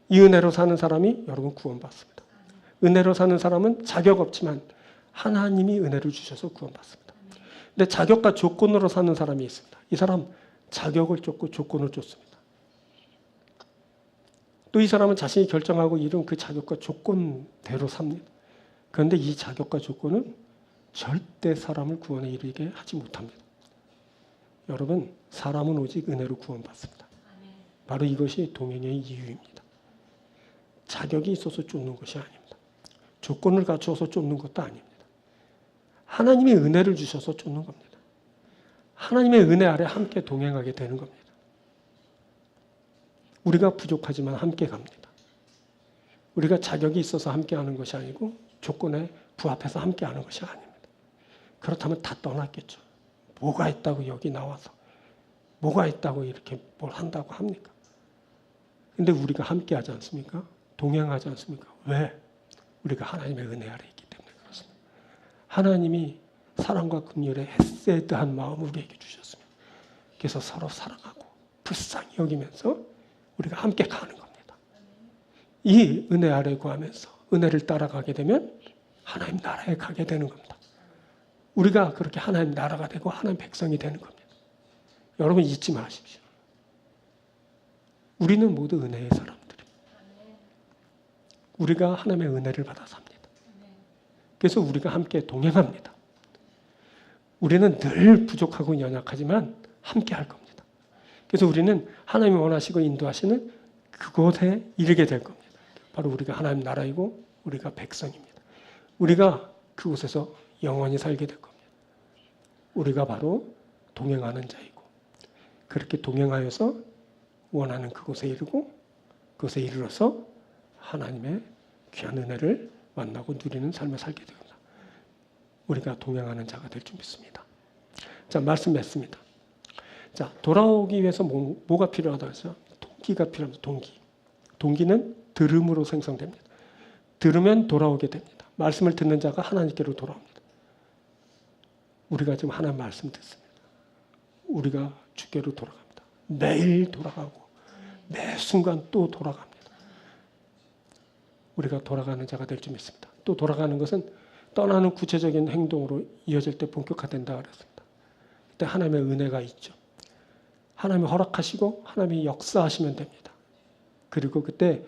이 은혜로 사는 사람이 여러분 구원받습니다. 은혜로 사는 사람은 자격 없지만 하나님이 은혜를 주셔서 구원받습니다. 근데 자격과 조건으로 사는 사람이 있습니다. 이 사람 자격을 쫓고 조건을 쫓습니다. 또 이 사람은 자신이 결정하고 이룬 그 자격과 조건대로 삽니다. 그런데 이 자격과 조건은 절대 사람을 구원에 이르게 하지 못합니다. 여러분, 사람은 오직 은혜로 구원받습니다. 바로 이것이 동행의 이유입니다. 자격이 있어서 쫓는 것이 아닙니다. 조건을 갖추어서 쫓는 것도 아닙니다. 하나님의 은혜를 주셔서 쫓는 겁니다. 하나님의 은혜 아래 함께 동행하게 되는 겁니다. 우리가 부족하지만 함께 갑니다. 우리가 자격이 있어서 함께하는 것이 아니고 조건에 부합해서 함께하는 것이 아닙니다. 그렇다면 다 떠났겠죠. 뭐가 있다고 여기 나와서 뭐가 있다고 이렇게 뭘 한다고 합니까? 근데 우리가 함께하지 않습니까? 동행하지 않습니까? 왜? 우리가 하나님의 은혜 아래 있기 때문에 그렇습니다. 하나님이 사랑과 긍휼의 헤세드한 마음을 우리에게 주셨습니다. 그래서 서로 사랑하고 불쌍히 여기면서 우리가 함께 가는 겁니다. 이 은혜 아래 구하면서 은혜를 따라가게 되면 하나님 나라에 가게 되는 겁니다. 우리가 그렇게 하나님 나라가 되고 하나님 백성이 되는 겁니다. 여러분 잊지 마십시오. 우리는 모두 은혜의 사람들입니다. 우리가 하나님의 은혜를 받아 삽니다. 그래서 우리가 함께 동행합니다. 우리는 늘 부족하고 연약하지만 함께 할 겁니다. 그래서 우리는 하나님이 원하시고 인도하시는 그곳에 이르게 될 겁니다. 바로 우리가 하나님 나라이고 우리가 백성입니다. 우리가 그곳에서 영원히 살게 될 겁니다. 우리가 바로 동행하는 자이고 그렇게 동행하여서 원하는 그곳에 이르고 그곳에 이르러서 하나님의 귀한 은혜를 만나고 누리는 삶을 살게 됩니다. 우리가 동행하는 자가 될 줄 믿습니다. 자, 말씀 맺습니다. 자, 돌아오기 위해서 뭐가 필요하다고 했어요? 동기가 필요합니다. 동기는 들음으로 생성됩니다. 들으면 돌아오게 됩니다. 말씀을 듣는 자가 하나님께로 돌아옵니다. 우리가 지금 하나님 말씀 듣습니다. 우리가 주께로 돌아갑니다. 매일 돌아가고 매 순간 또 돌아갑니다. 우리가 돌아가는 자가 될 줄 믿습니다. 또 돌아가는 것은 떠나는 구체적인 행동으로 이어질 때 본격화된다 그랬습니다. 그때 하나님의 은혜가 있죠. 하나님이 허락하시고 하나님이 역사하시면 됩니다. 그리고 그때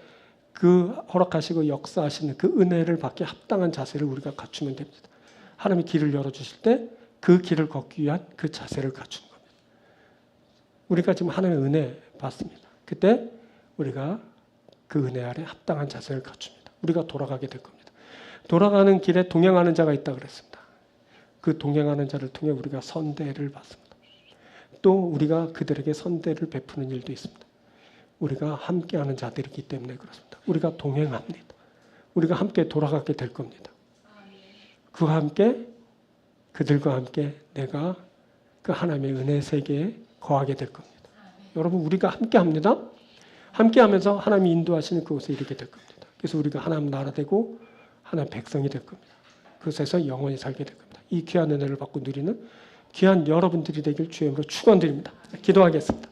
그 허락하시고 역사하시는 그 은혜를 받기 합당한 자세를 우리가 갖추면 됩니다. 하나님이 길을 열어주실 때 그 길을 걷기 위한 그 자세를 갖추는 겁니다. 우리가 지금 하나님의 은혜 받습니다. 그때 우리가 그 은혜 아래 합당한 자세를 갖춥니다. 우리가 돌아가게 될 겁니다. 돌아가는 길에 동행하는 자가 있다 그랬습니다. 그 동행하는 자를 통해 우리가 선대를 받습니다. 또 우리가 그들에게 선대를 베푸는 일도 있습니다. 우리가 함께하는 자들이기 때문에 그렇습니다. 우리가 동행합니다. 우리가 함께 돌아가게 될 겁니다. 그와 함께 그들과 함께 내가 그 하나님의 은혜 세계에 거하게 될 겁니다. 여러분 우리가 함께합니다. 함께하면서 하나님이 인도하시는 그곳에 이르게 될 겁니다. 그래서 우리가 하나님 나라 되고 하나님 백성이 될 겁니다. 그곳에서 영원히 살게 될 겁니다. 이 귀한 은혜를 받고 누리는 귀한 여러분들이 되길 주의 이름으로 축원드립니다. 기도하겠습니다.